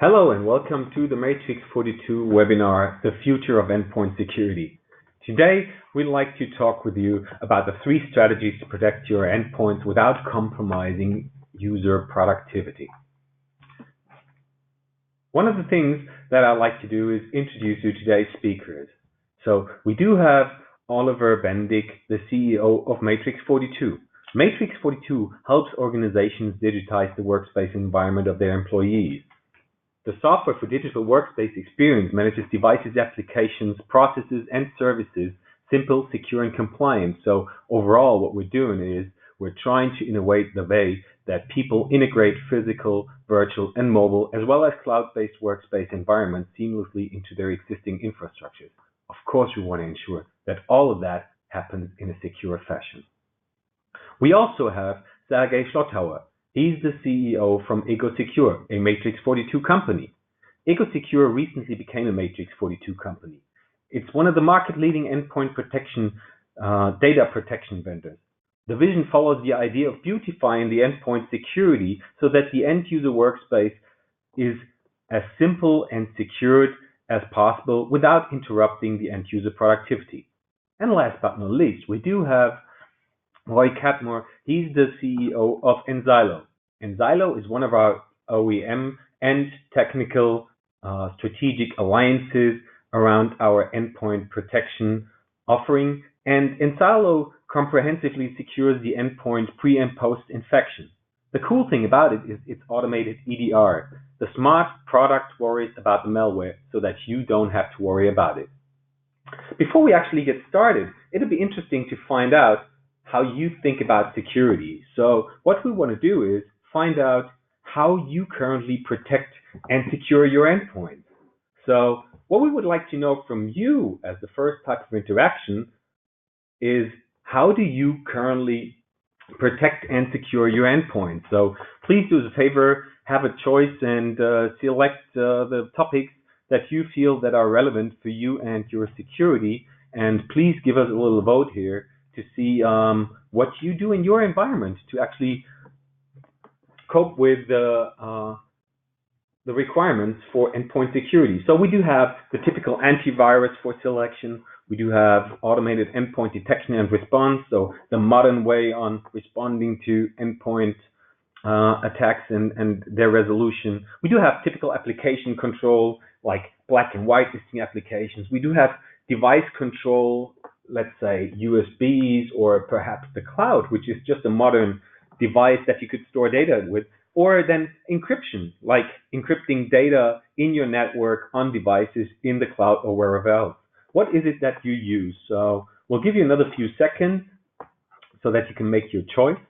Hello and welcome to the Matrix 42 webinar, The Future of Endpoint Security. Today, we'd like to talk with you about the 3 strategies to protect your endpoints without compromising user productivity. One of the things that I'd like to do is introduce you to today's speakers. So we do have Oliver Bendig, the CEO of Matrix 42. Matrix 42 helps organizations digitize the workspace environment of their employees. The software for digital workspace experience manages devices, applications, processes, and services, simple, secure, and compliant. So overall, what we're doing is we're trying to innovate the way that people integrate physical, virtual, and mobile, as well as cloud-based workspace environments seamlessly into their existing infrastructures. Of course, we want to ensure that all of that happens in a secure fashion. We also have Sergej Schlotthauer. He's the CEO from EgoSecure, a Matrix 42 company. EgoSecure recently became a Matrix 42 company. It's one of the market-leading endpoint protection, data protection vendors. The vision follows the idea of beautifying the endpoint security so that the end-user workspace is as simple and secured as possible without interrupting the end-user productivity. And last but not least, we do have Roy Katmor. He's the CEO of enSilo. enSilo is one of our OEM and technical strategic alliances around our endpoint protection offering. And enSilo comprehensively secures the endpoint pre and post infection. The cool thing about it is it's automated EDR. The smart product worries about the malware so that you don't have to worry about it. Before we actually get started, it'll be interesting to find out how you think about security. So what we want to do is find out how you currently protect and secure your endpoints. So what we would like to know from you as the first type of interaction is, how do you currently protect and secure your endpoints? So please do us a favor, have a choice and select the topics that you feel that are relevant for you and your security. And please give us a little vote here to see what you do in your environment to actually cope with the requirements for endpoint security. So we do have the typical antivirus for selection. We do have automated endpoint detection and response, so the modern way on responding to endpoint attacks and their resolution. We do have typical application control, like black and white listing applications. We do have device control, let's say USBs, or perhaps the cloud, which is just a modern device that you could store data with, or then encryption, like encrypting data in your network on devices in the cloud or wherever else. What is it that you use? So we'll give you another few seconds so that you can make your choice.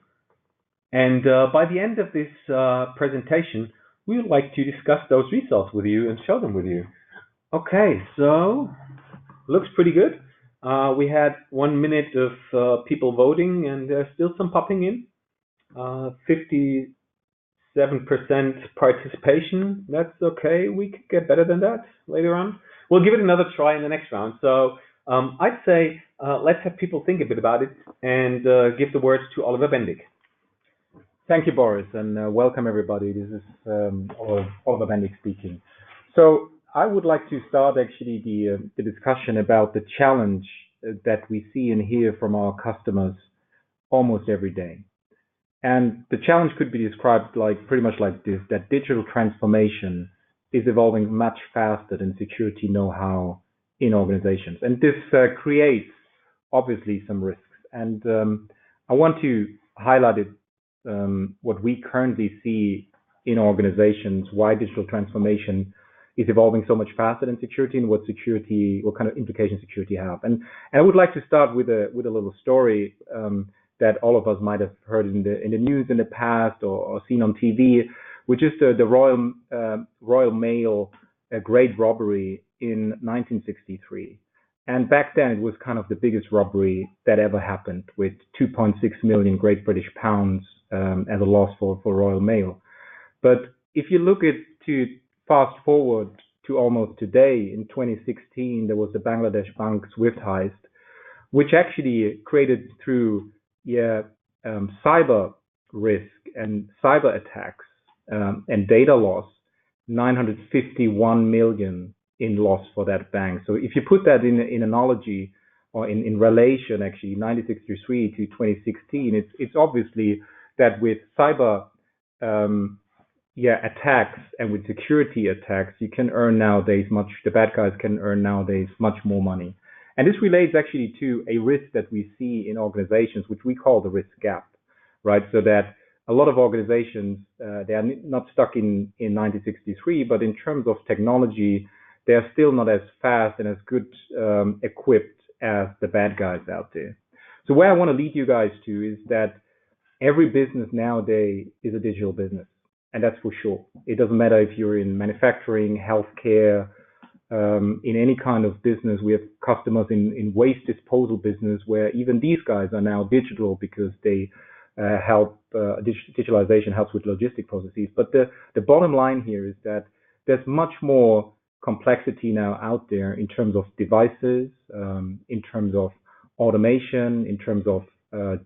And by the end of this presentation, we would like to discuss those results with you and show them with you. Okay, so looks pretty good. We had 1 minute of people voting, and there's still some popping in. 57% participation. That's okay. We could get better than that later on. We'll give it another try in the next round. So I'd say let's have people think a bit about it and give the words to Oliver Bendig. Thank you, Boris, and welcome everybody. This is Oliver Bendig speaking. So I would like to start actually the discussion about the challenge that we see and hear from our customers almost every day. And the challenge could be described pretty much like this, that digital transformation is evolving much faster than security know-how in organizations. And this creates obviously some risks. And I want to highlight it, what we currently see in organizations, why digital transformation is evolving so much faster than security, and what kind of implications security have. And I would like to start with a little story that all of us might have heard in the news in the past or seen on TV, which is the Royal Mail great robbery in 1963. And back then it was kind of the biggest robbery that ever happened, with 2.6 million Great British pounds as a loss for Royal Mail. But if you look to fast forward to almost today, in 2016, there was the Bangladesh Bank Swift heist, which actually created through cyber risk and cyber attacks and data loss 951 million in loss for that bank. So if you put that in analogy or in relation, actually, 1963 to 2016, it's obviously that with cyber attacks and with security attacks, you can earn nowadays the bad guys can earn nowadays much more money. And this relates actually to a risk that we see in organizations, which we call the risk gap, right? So that a lot of organizations, they are not stuck in 1963, but in terms of technology, they are still not as fast and as good equipped as the bad guys out there. So where I want to lead you guys to is that every business nowadays is a digital business, and that's for sure. It doesn't matter if you're in manufacturing, healthcare, in any kind of business. We have customers in waste disposal business where even these guys are now digital because they help, digitalization helps with logistic processes. But the bottom line here is that there's much more complexity now out there in terms of devices, in terms of automation, in terms of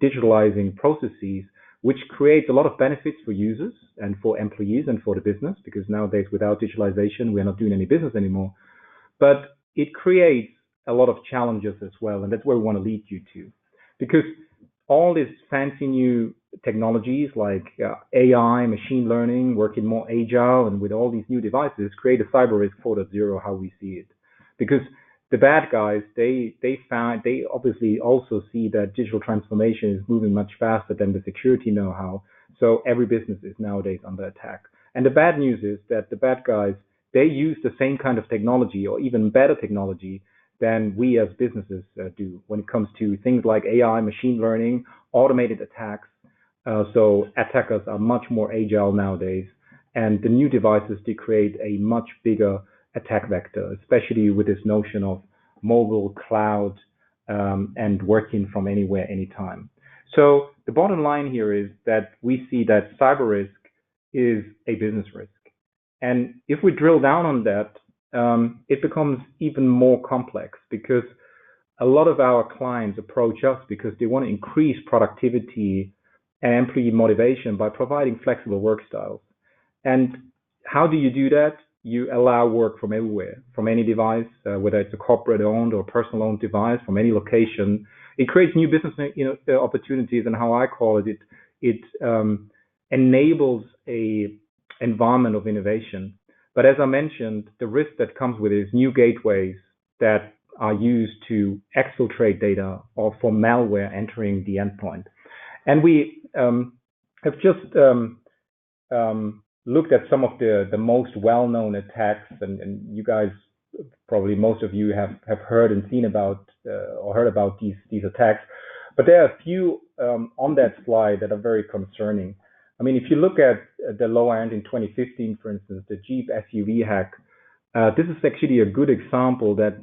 digitalizing processes, which creates a lot of benefits for users and for employees and for the business, because nowadays without digitalization, we're not doing any business anymore. But it creates a lot of challenges as well, and that's where we want to lead you to. Because all these fancy new technologies like AI, machine learning, working more agile, and with all these new devices, create a cyber risk 4.0, how we see it. Because the bad guys, they obviously also see that digital transformation is moving much faster than the security know-how. So every business is nowadays under attack. And the bad news is that the bad guys, they use the same kind of technology or even better technology than we as businesses do when it comes to things like AI, machine learning, automated attacks. So attackers are much more agile nowadays. And the new devices, they create a much bigger attack vector, especially with this notion of mobile, cloud, and working from anywhere, anytime. So the bottom line here is that we see that cyber risk is a business risk. And if we drill down on that, it becomes even more complex because a lot of our clients approach us because they want to increase productivity and employee motivation by providing flexible work styles. And how do you do that? You allow work from everywhere, from any device, whether it's a corporate-owned or personal-owned device, from any location. It creates new business opportunities, and how I call it, it enables a environment of innovation. But as I mentioned, the risk that comes with it is new gateways that are used to exfiltrate data or for malware entering the endpoint. And we have just looked at some of the most well-known attacks, and you guys, probably most of you have heard and seen about or heard about these attacks. But there are a few on that slide that are very concerning. I mean, if you look at the lower end in 2015, for instance, the Jeep SUV hack, this is actually a good example that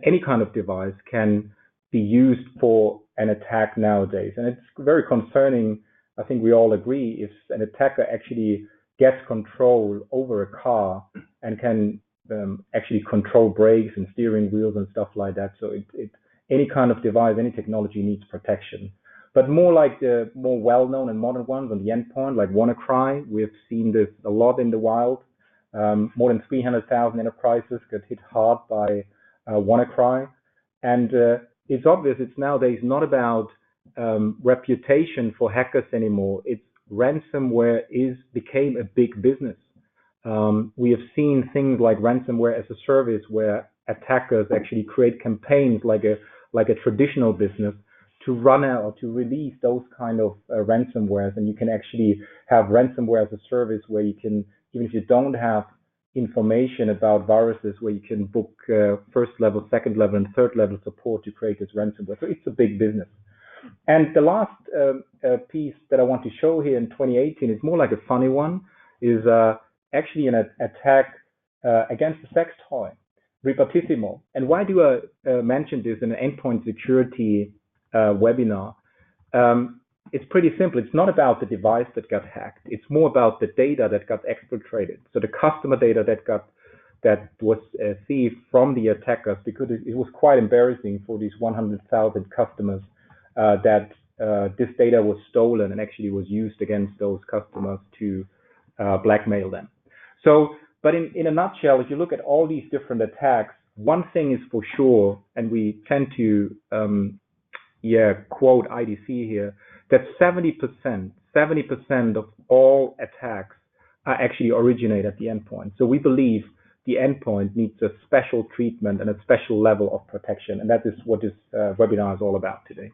any kind of device can be used for an attack nowadays. And it's very concerning, I think we all agree, if an attacker actually gets control over a car and can actually control brakes and steering wheels and stuff like that. So any kind of device, any technology needs protection. But more like the more well-known and modern ones on the endpoint, like WannaCry, we've seen this a lot in the wild. More than 300,000 enterprises get hit hard by WannaCry. And it's obvious it's nowadays not about reputation for hackers anymore. It's ransomware became a big business. We have seen things like ransomware as a service where attackers actually create campaigns like a traditional business to run out or to release those kind of ransomwares. And you can actually have ransomware as a service where you can, even if you don't have information about viruses, where you can book first level, second level, and third level support to create this ransomware. So it's a big business. And the last piece that I want to show here in 2018 is more like a funny one, is actually an attack against a sex toy, Ripatissimo. And why do I mention this in an endpoint security webinar? It's pretty simple. It's not about the device that got hacked. It's more about the data that got exfiltrated. So the customer data that was thieved from the attackers, because it was quite embarrassing for these 100,000 customers that this data was stolen and actually was used against those customers to blackmail them. So, but in a nutshell, if you look at all these different attacks, one thing is for sure, and we tend to quote IDC here, that 70% of all attacks are actually originate at the endpoint. So we believe the endpoint needs a special treatment and a special level of protection, and that is what this webinar is all about today.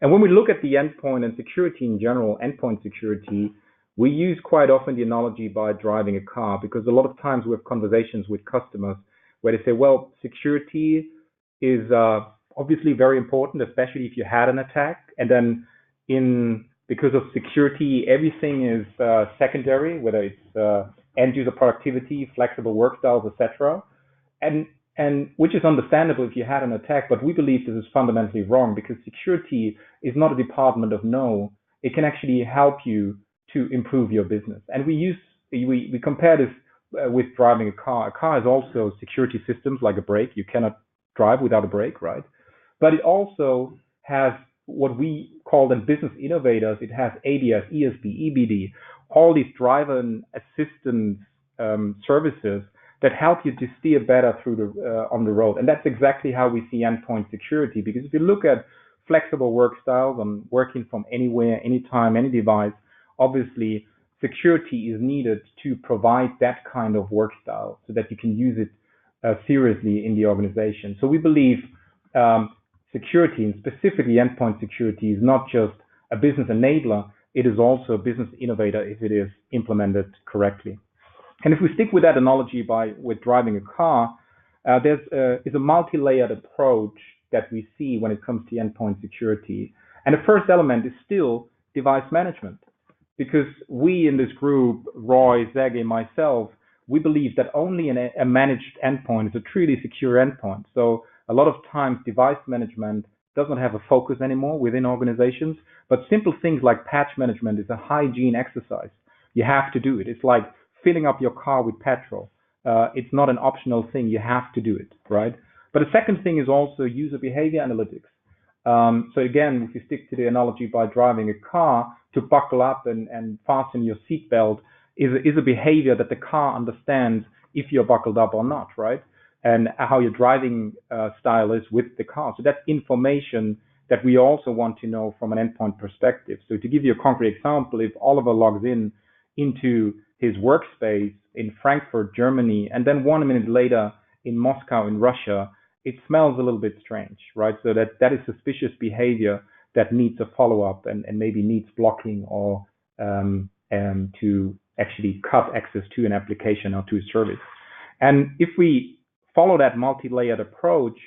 And when we look at the endpoint and security in general, endpoint security, we use quite often the analogy by driving a car, because a lot of times we have conversations with customers where they say, well, security is obviously very important, especially if you had an attack, and then because of security, everything is secondary, whether it's end user productivity, flexible work styles, etc. And which is understandable if you had an attack, but we believe this is fundamentally wrong, because security is not a department of no. It can actually help you to improve your business. And we compare this with driving a car. A car has also security systems like a brake. You cannot drive without a brake, right? But it also has what we call them business innovators. It has ADAS, ESB, EBD, all these driver assistance services that help you to steer better through on the road. And that's exactly how we see endpoint security, because if you look at flexible work styles and working from anywhere, anytime, any device, obviously security is needed to provide that kind of work style so that you can use it seriously in the organization. So we believe security, and specifically endpoint security, is not just a business enabler, it is also a business innovator if it is implemented correctly. And if we stick with that analogy with driving a car, is a multi-layered approach that we see when it comes to endpoint security. And the first element is still device management, because we in this group, Roy, Sergej, myself, we believe that only a managed endpoint is a truly secure endpoint. So a lot of times device management doesn't have a focus anymore within organizations, but simple things like patch management is a hygiene exercise. You have to do it. It's like filling up your car with petrol. It's not an optional thing. You have to do it, right? But the second thing is also user behavior analytics. So again, if you stick to the analogy by driving a car, to buckle up and fasten your seatbelt is a behavior that the car understands if you're buckled up or not, right? And how your driving style is with the car. So that's information that we also want to know from an endpoint perspective. So to give you a concrete example, if Oliver logs into his workspace in Frankfurt, Germany, and then 1 minute later in Moscow in Russia, it smells a little bit strange, right? So that is suspicious behavior that needs a follow-up and maybe needs blocking or to actually cut access to an application or to a service. And if we follow that multi-layered approach,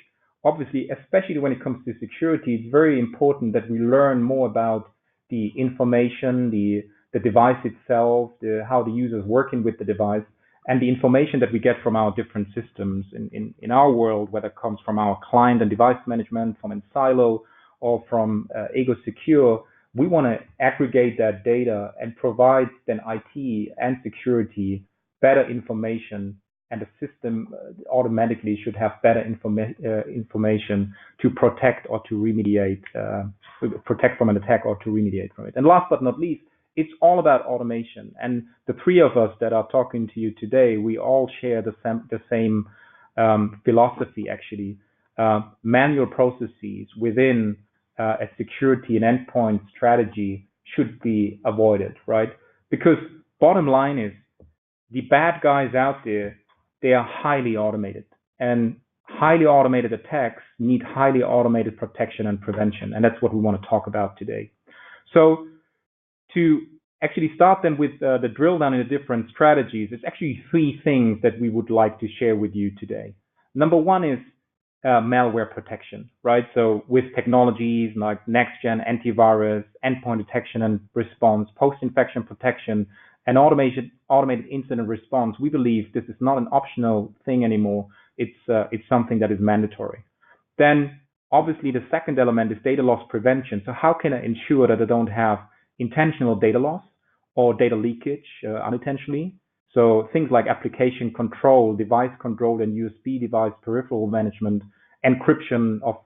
obviously, especially when it comes to security, it's very important that we learn more about the information, the device itself, how the user is working with the device, and the information that we get from our different systems in our world, whether it comes from our client and device management, from enSilo, or from EgoSecure. We want to aggregate that data and provide then IT and security better information, and the system automatically should have better information to protect or to remediate, protect from an attack or to remediate from it. And last but not least, it's all about automation. And the three of us that are talking to you today, we all share the same philosophy, actually. Manual processes within a security and endpoint strategy should be avoided, right? Because bottom line is, the bad guys out there, they are highly automated. And highly automated attacks need highly automated protection and prevention. And that's what we want to talk about today. So to actually start then with the drill down in the different strategies, it's actually three things that we would like to share with you today. Number one is malware protection, right? So with technologies like next-gen antivirus, endpoint detection and response, post-infection protection, and automated incident response, we believe this is not an optional thing anymore. It's something that is mandatory. Then obviously the second element is data loss prevention. So how can I ensure that I don't have intentional data loss or data leakage unintentionally? So things like application control, device control, and USB device peripheral management, encryption of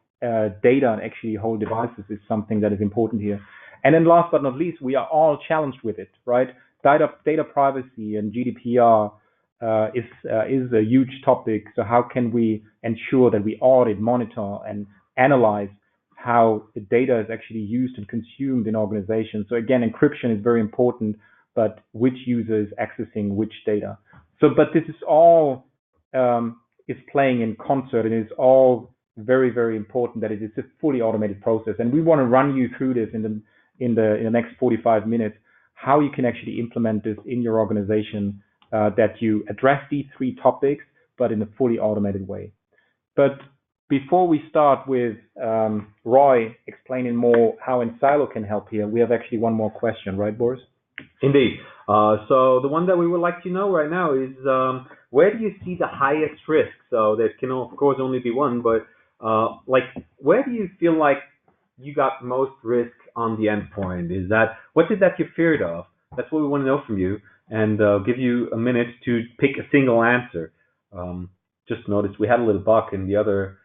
data and actually whole devices is something that is important here. And then last but not least, we are all challenged with it, right? Data privacy and GDPR is a huge topic. So how can we ensure that we audit, monitor, and analyze how the data is actually used and consumed in organizations? So again, encryption is very important, but which user is accessing which data? So, but this is all is playing in concert, and it's all very, very important that it is a fully automated process. And we want to run you through this in the next 45 minutes, how you can actually implement this in your organization, that you address these three topics, but in a fully automated way. But before we start with Roy explaining more how enSilo can help here, we have actually one more question, right, Boris? Indeed. So the one that we would like to know right now is where do you see the highest risk? So there can of course only be one, but like where do you feel like you got most risk on the endpoint? Is that what is that you're feared of? That's what we want to know from you, and give you a minute to pick a single answer. Just noticed we had a little bug in the other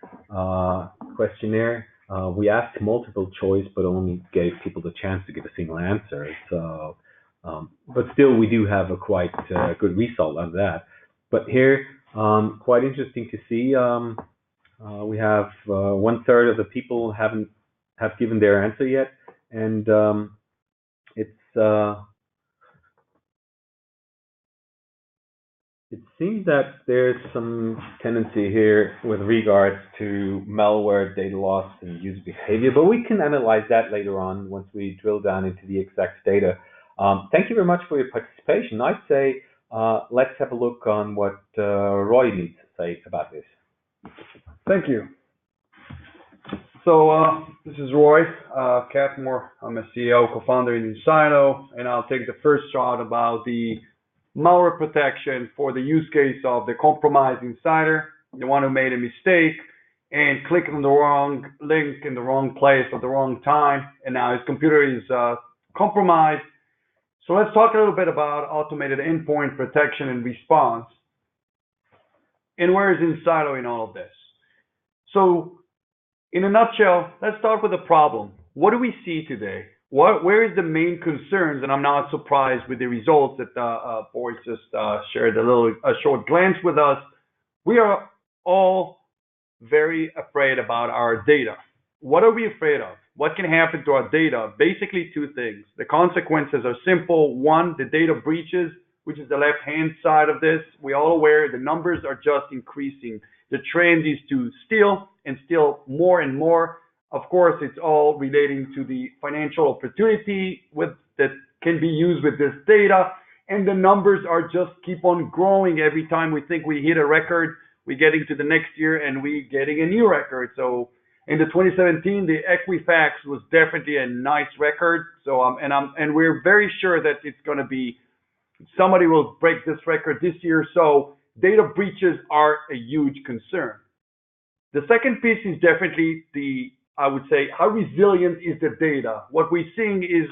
questionnaire. We asked multiple choice, but only gave people the chance to give a single answer. So, but still, we do have a quite good result on that. But here, quite interesting to see. We have 1/3 of the people have given their answer yet, and it seems that there's some tendency here with regards to malware, data loss, and user behavior, but we can analyze that later on once we drill down into the exact data. Thank you very much for your participation. I'd say let's have a look on what Roy needs to say about this. Thank you. So this is Roy Katmor. I'm a CEO, co-founder in enSilo, and I'll take the first shot about the malware protection for the use case of the compromised insider, the one who made a mistake and clicked on the wrong link in the wrong place at the wrong time, and now his computer is compromised. So let's talk a little bit about automated endpoint protection and response. And where is enSilo in all of this? So in a nutshell, let's start with the problem. What do we see today? Where is the main concerns? And I'm not surprised with the results that Boris just shared a short glance with us. We are all very afraid about our data. What are we afraid of? What can happen to our data? Basically two things. The consequences are simple. One, the data breaches, which is the left-hand side of this. We're all aware the numbers are just increasing. The trend is to steal and steal more and more. Of course, it's all relating to the financial opportunity that can be used with this data. And the numbers are just keep on growing. Every time we think we hit a record, we're getting to the next year and we're getting a new record. So in the 2017, the Equifax was definitely a nice record. So and we're very sure that it's going to be, somebody will break this record this year. So data breaches are a huge concern. The second piece is definitely I would say, how resilient is the data? What we're seeing is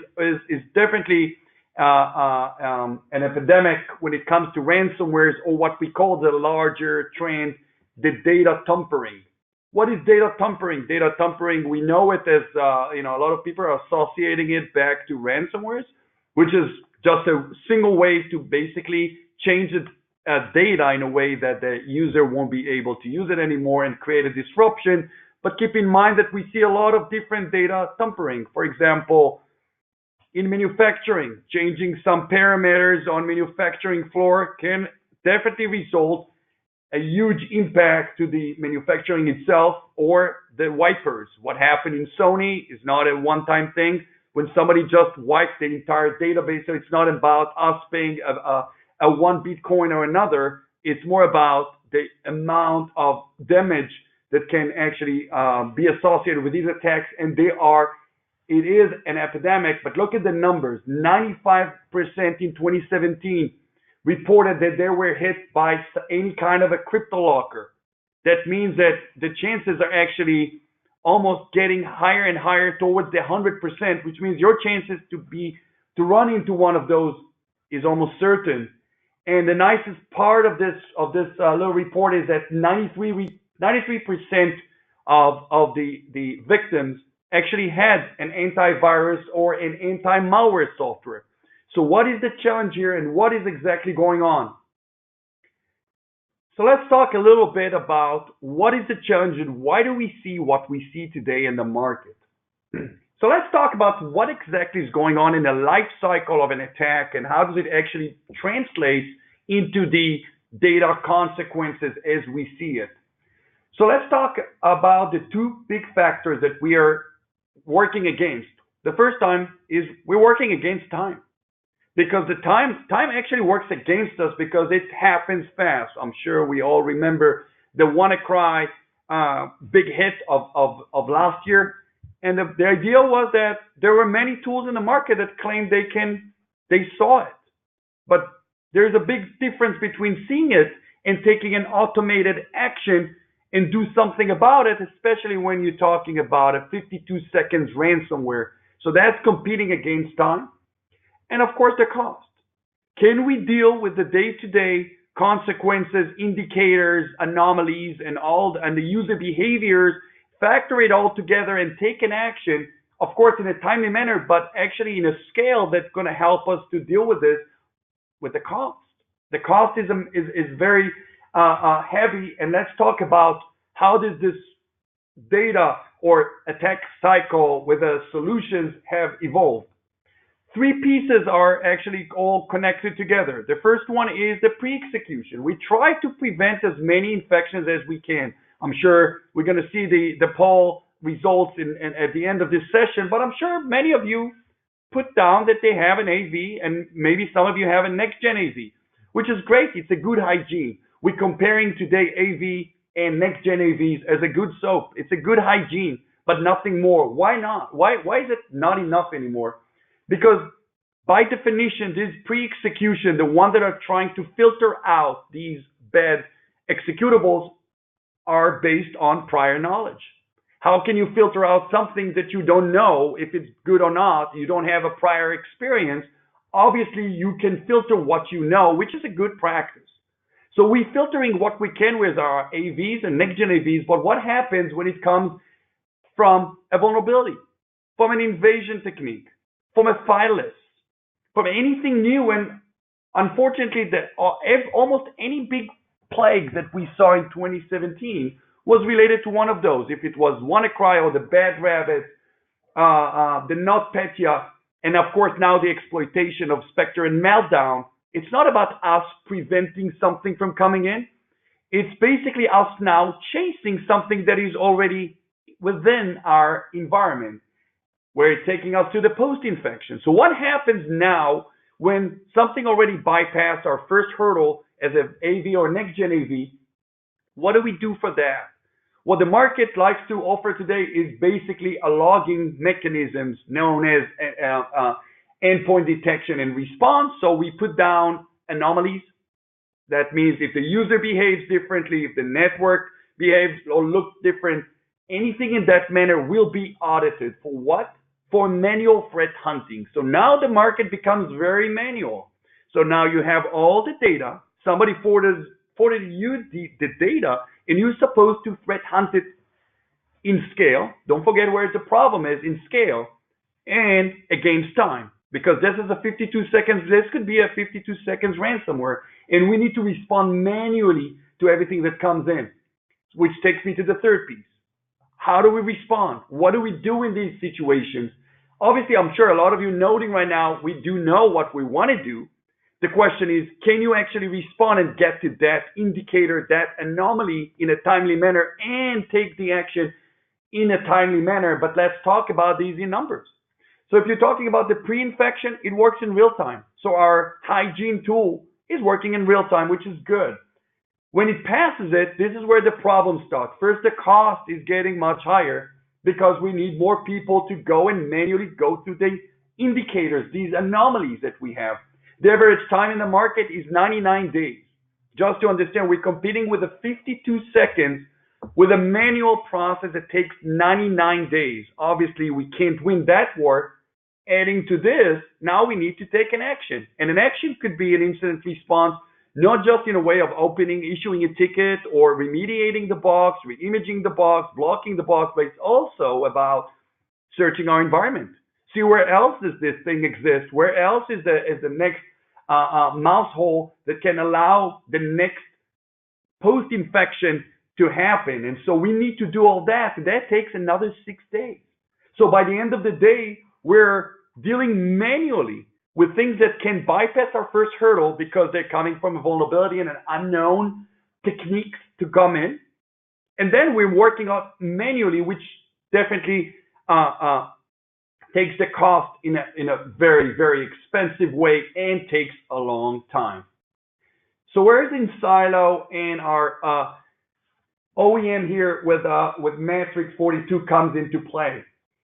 definitely an epidemic when it comes to ransomwares, or what we call the larger trend, the data tampering. What is data tampering? Data tampering, we know it as, a lot of people are associating it back to ransomwares, which is just a single way to basically change the data in a way that the user won't be able to use it anymore and create a disruption. But keep in mind that we see a lot of different data tampering. For example, in manufacturing, changing some parameters on manufacturing floor can definitely result a huge impact to the manufacturing itself or the wipers. What happened in Sony is not a one-time thing. When somebody just wiped the entire database, so it's not about us paying a one Bitcoin or another. It's more about the amount of damage that can actually be associated with these attacks, and it is an epidemic. But look at the numbers. 95% in 2017 reported that they were hit by any kind of a crypto locker. That means that the chances are actually almost getting higher and higher towards the 100%, which means your chances to run into one of those is almost certain. And the nicest part of this little report is that 93% of the victims actually had an antivirus or an anti-malware software. So what is the challenge here and what is exactly going on? So let's talk a little bit about what is the challenge and why do we see what we see today in the market. So let's talk about what exactly is going on in the life cycle of an attack and how does it actually translate into the data consequences as we see it. So let's talk about the two big factors that we are working against. The first time is we're working against time, because the time actually works against us because it happens fast. I'm sure we all remember the WannaCry big hit of last year. And the idea was that there were many tools in the market that claimed they saw it. But there's a big difference between seeing it and taking an automated action and do something about it, especially when you're talking about a 52 seconds ransomware. So that's competing against time. And of course, the cost. Can we deal with the day-to-day consequences, indicators, anomalies, and the user behaviors, factor it all together and take an action, of course, in a timely manner, but actually in a scale that's going to help us to deal with this with the cost. The cost is very heavy, and let's talk about how does this data or attack cycle with the solutions have evolved. Three pieces are actually all connected together. The first one is the pre-execution. We try to prevent as many infections as we can. I'm sure we're going to see the poll results at the end of this session, but I'm sure many of you put down that they have an AV, and maybe some of you have a next-gen AV, which is great. It's a good hygiene. We're comparing today AV and next-gen AVs as a good soap. It's a good hygiene, but nothing more. Why not? Why is it not enough anymore? Because by definition, this pre-execution, the ones that are trying to filter out these bad executables, are based on prior knowledge. How can you filter out something that you don't know if it's good or not? You don't have a prior experience. Obviously, you can filter what you know, which is a good practice. So we're filtering what we can with our AVs and next-gen AVs, but what happens when it comes from a vulnerability, from an invasion technique, from a fileless, from anything new? And unfortunately, almost any big plague that we saw in 2017 was related to one of those. If it was WannaCry or the Bad Rabbit, the NotPetya, and of course now the exploitation of Spectre and Meltdown, it's not about us preventing something from coming in. It's basically us now chasing something that is already within our environment, where it's taking us to the post-infection. So what happens now when something already bypassed our first hurdle as an AV or next-gen AV? What do we do for that? What the market likes to offer today is basically a logging mechanisms known as endpoint detection and response. So we put down anomalies. That means if the user behaves differently, if the network behaves or looks different, anything in that manner will be audited. For what? For manual threat hunting. So now the market becomes very manual. So now you have all the data. Somebody forwarded you the data, and you're supposed to threat hunt it in scale. Don't forget where the problem is, in scale and against time. Because this is a 52 seconds, this could be a 52 seconds ransomware, and we need to respond manually to everything that comes in, which takes me to the third piece. How do we respond? What do we do in these situations? Obviously, I'm sure a lot of you noting right now, we do know what we want to do. The question is, can you actually respond and get to that indicator, that anomaly in a timely manner and take the action in a timely manner? But let's talk about these in numbers. So if you're talking about the pre-infection, it works in real time. So our hygiene tool is working in real time, which is good. When it passes it, this is where the problem starts. First, the cost is getting much higher because we need more people to go and manually go through the indicators, these anomalies that we have. The average time in the market is 99 days. Just to understand, we're competing with a 52 seconds with a manual process that takes 99 days. Obviously, we can't win that war. Adding to this, now we need to take an action. And an action could be an incident response, not just in a way of issuing a ticket or remediating the box, re-imaging the box, blocking the box, but it's also about searching our environment. See where else does this thing exist? Where else is the next mouse hole that can allow the next post-infection to happen. And so we need to do all that. And that takes another 6 days. So by the end of the day, we're dealing manually with things that can bypass our first hurdle because they're coming from a vulnerability and an unknown techniques to come in. And then we're working on manually, which definitely takes the cost in a very, very expensive way and takes a long time. So where's enSilo and our OEM here with Matrix 42 comes into play?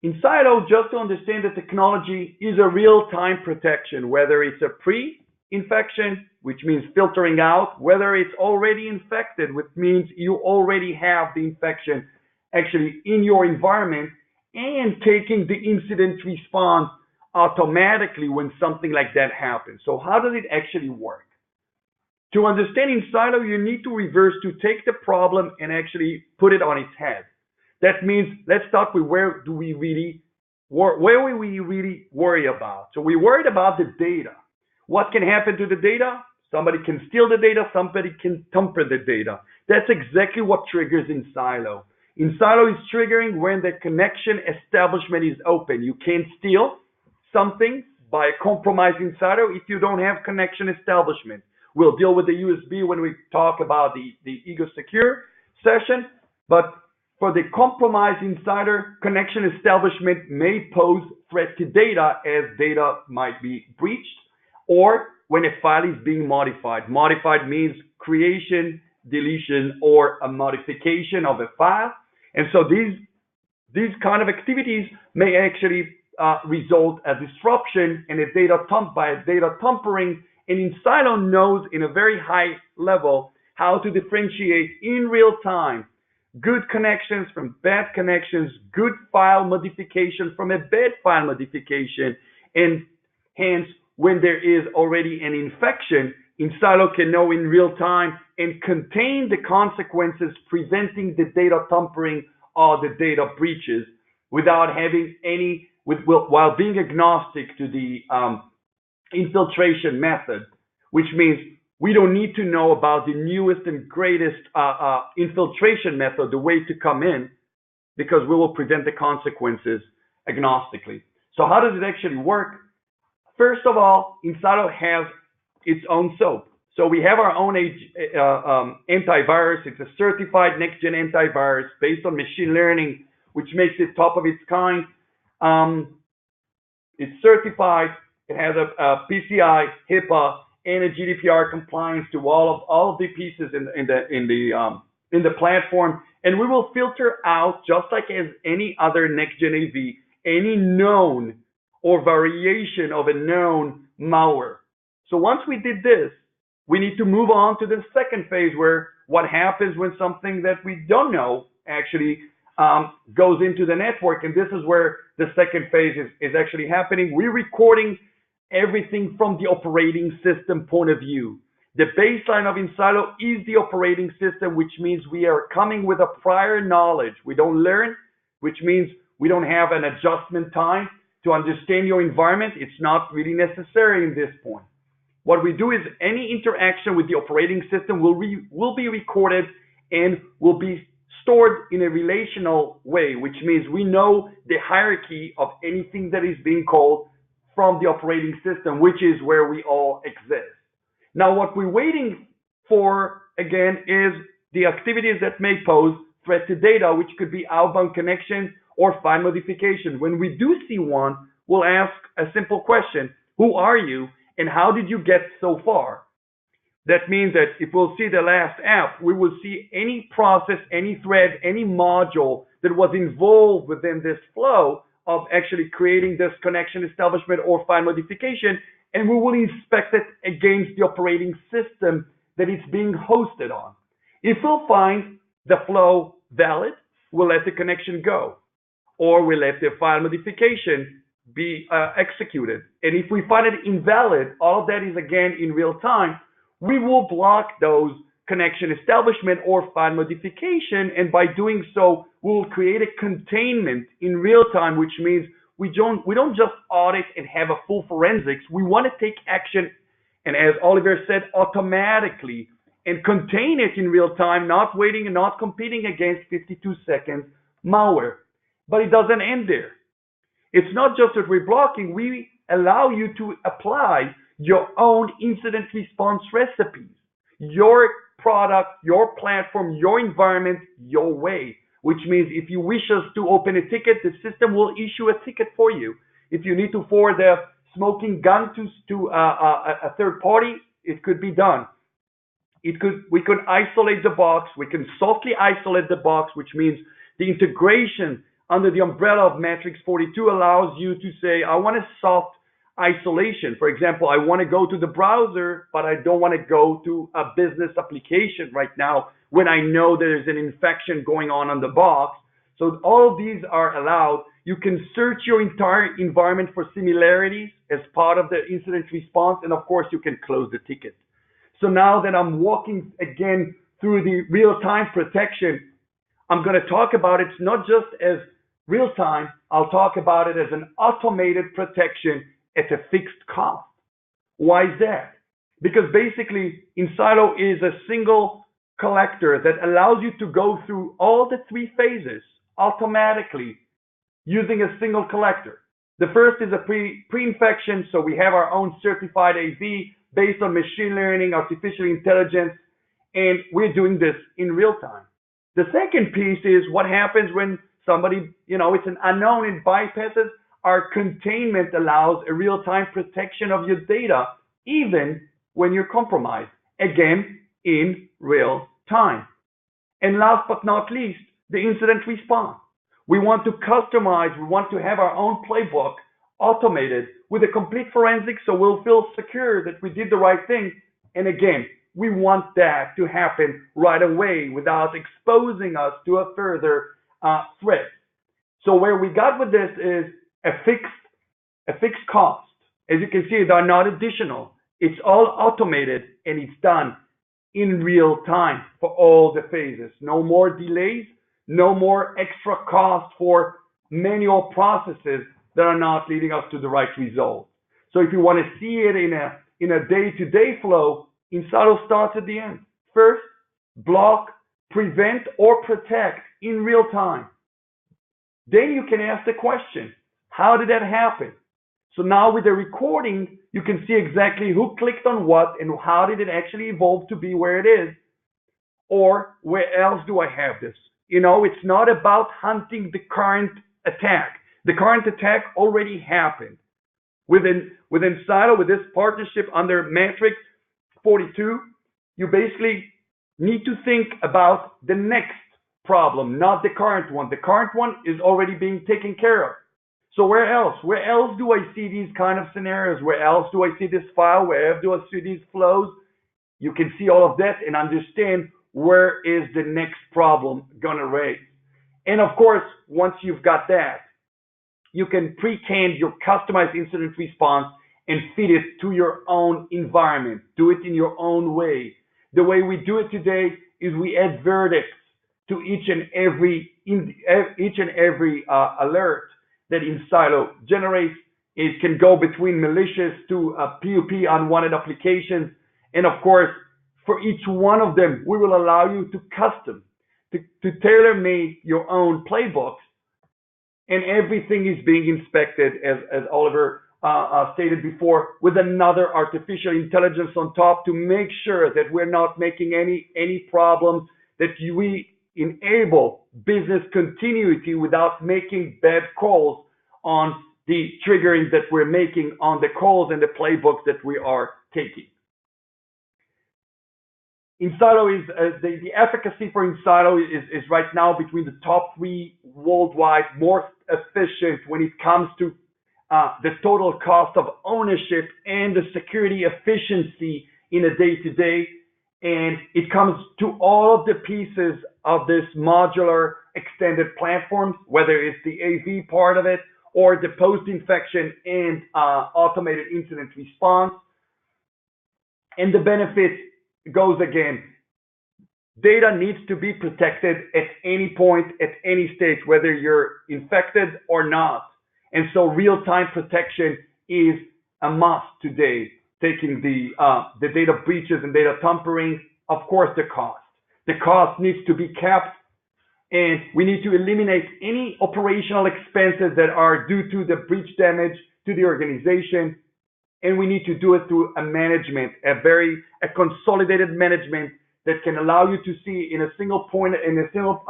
enSilo, just to understand the technology, is a real-time protection, whether it's a pre-infection, which means filtering out, whether it's already infected, which means you already have the infection actually in your environment, and taking the incident response automatically when something like that happens. So how does it actually work? To understand enSilo, you need to reverse to take the problem and actually put it on its head. That means let's start with where we really worry about. So we're worried about the data. What can happen to the data? Somebody can steal the data, somebody can tamper the data. That's exactly what triggers enSilo. enSilo is triggering when the connection establishment is open. You can't steal something by a compromised enSilo if you don't have connection establishment. We'll deal with the USB when we talk about the EgoSecure session, but for the compromised insider, connection establishment may pose threat to data as data might be breached, or when a file is being modified. Modified means creation, deletion, or a modification of a file. And so these kind of activities may actually result a disruption and a data tampering. And enSilo knows in a very high level how to differentiate in real time good connections from bad connections, good file modification from a bad file modification, and hence when there is already an infection, enSilo can know in real time and contain the consequences, preventing the data tampering or the data breaches without having any, while being agnostic to the infiltration method, which means we don't need to know about the newest and greatest infiltration method, the way to come in, because we will prevent the consequences agnostically. So how does it actually work? First of all, enSilo has its own SOAP. So we have our own antivirus. It's a certified next-gen antivirus based on machine learning, which makes it top of its kind. It's certified. It has a PCI, HIPAA, and a GDPR compliance to all of the pieces in the platform, and we will filter out, just like as any other next-gen AV, any known or variation of a known malware. So once we did this, we need to move on to the second phase, where what happens when something that we don't know actually goes into the network, and this is where the second phase is actually happening. We're recording everything from the operating system point of view. The baseline of enSilo is the operating system, which means we are coming with a prior knowledge. We don't learn, which means we don't have an adjustment time to understand your environment. It's not really necessary in this point. What we do is any interaction with the operating system will be recorded and will be stored in a relational way, which means we know the hierarchy of anything that is being called from the operating system, which is where we all exist. Now, what we're waiting for, again, is the activities that may pose threat to data, which could be outbound connection or file modification. When we do see one, we'll ask a simple question: who are you and how did you get so far? That means that if we'll see the last app, we will see any process, any thread, any module that was involved within this flow of actually creating this connection establishment or file modification, and we will inspect it against the operating system that it's being hosted on. If we'll find the flow valid, we'll let the connection go, or we'll let the file modification be executed. And if we find it invalid, all of that is again in real time, we will block those connection establishment or file modification, and by doing so, we'll create a containment in real time, which means we don't just audit and have a full forensics. We want to take action, and as Oliver said, automatically, and contain it in real time, not waiting and not competing against 52 seconds malware. But it doesn't end there. It's not just that we're blocking, we allow you to apply your own incident response recipes, your product, your platform, your environment, your way, which means if you wish us to open a ticket, the system will issue a ticket for you. If you need to forward a smoking gun to a third party, it could be done. We could isolate the box. We can softly isolate the box, which means the integration under the umbrella of Matrix 42 allows you to say, I want a soft isolation. For example, I want to go to the browser, but I don't want to go to a business application right now when I know there's an infection going on the box. So all of these are allowed. You can search your entire environment for similarities as part of the incident response, and of course, you can close the ticket. So now that I'm walking again through the real-time protection, I'm going to talk about it not just as real-time, I'll talk about it as an automated protection at a fixed cost. Why is that? Because basically, enSilo is a single collector that allows you to go through all the three phases automatically using a single collector. The first is a pre-infection, so we have our own certified AV based on machine learning, artificial intelligence, and we're doing this in real time. The second piece is what happens when somebody, it's an unknown, it bypasses. Our containment allows a real-time protection of your data, even when you're compromised, again, in real time. And last but not least, the incident response. We want to customize, we want to have our own playbook automated with a complete forensic, so we'll feel secure that we did the right thing. And again, we want that to happen right away without exposing us to a further threat. So where we got with this is a fixed cost. As you can see, they are not additional. It's all automated and it's done in real time for all the phases. No more delays, no more extra cost for manual processes that are not leading us to the right result. So if you want to see it in a day-to-day flow, enSilo starts at the end. First, block, prevent, or protect in real time. Then you can ask the question, how did that happen? So now with the recording, you can see exactly who clicked on what and how did it actually evolve to be where it is. Or where else do I have this? It's not about hunting the current attack. The current attack already happened. Within enSilo, with this partnership under Matrix 42, you basically need to think about the next problem, not the current one. The current one is already being taken care of. So where else? Where else do I see these kind of scenarios? Where else do I see this file? Where else do I see these flows? You can see all of that and understand where is the next problem gonna raise. And of course, once you've got that, you can pre-canned your customized incident response and feed it to your own environment. Do it in your own way. The way we do it today is we add verdicts to each and every alert that enSilo generates. It can go between malicious to PUP unwanted applications. And of course, for each one of them, we will allow you to custom, to tailor-make your own playbooks. And everything is being inspected, as Oliver stated before, with another artificial intelligence on top to make sure that we're not making any problems, that we enable business continuity without making bad calls on the triggering that we're making on the calls and the playbooks that we are taking. enSilo is the efficacy for enSilo is right now between the top 3 worldwide most efficient when it comes to the total cost of ownership and the security efficiency in a day-to-day. And it comes to all of the pieces of this modular extended platform, whether it's the AV part of it or the post-infection and automated incident response. And the benefit goes again. Data needs to be protected at any point, at any stage, whether you're infected or not. And so real-time protection is a must today, taking the data breaches and data tampering of course, the cost. The cost needs to be kept, and we need to eliminate any operational expenses that are due to the breach damage to the organization. And we need to do it through a management, a consolidated management that can allow you to see in a single point, in a single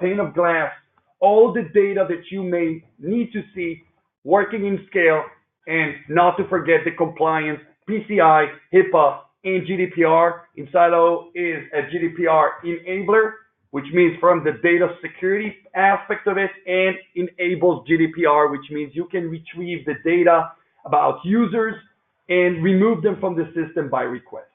pane of glass, all the data that you may need to see working in scale, and not to forget the compliance, PCI, HIPAA, and GDPR. enSilo is a GDPR enabler, which means from the data security aspect of it, and enables GDPR, which means you can retrieve the data about users and remove them from the system by request.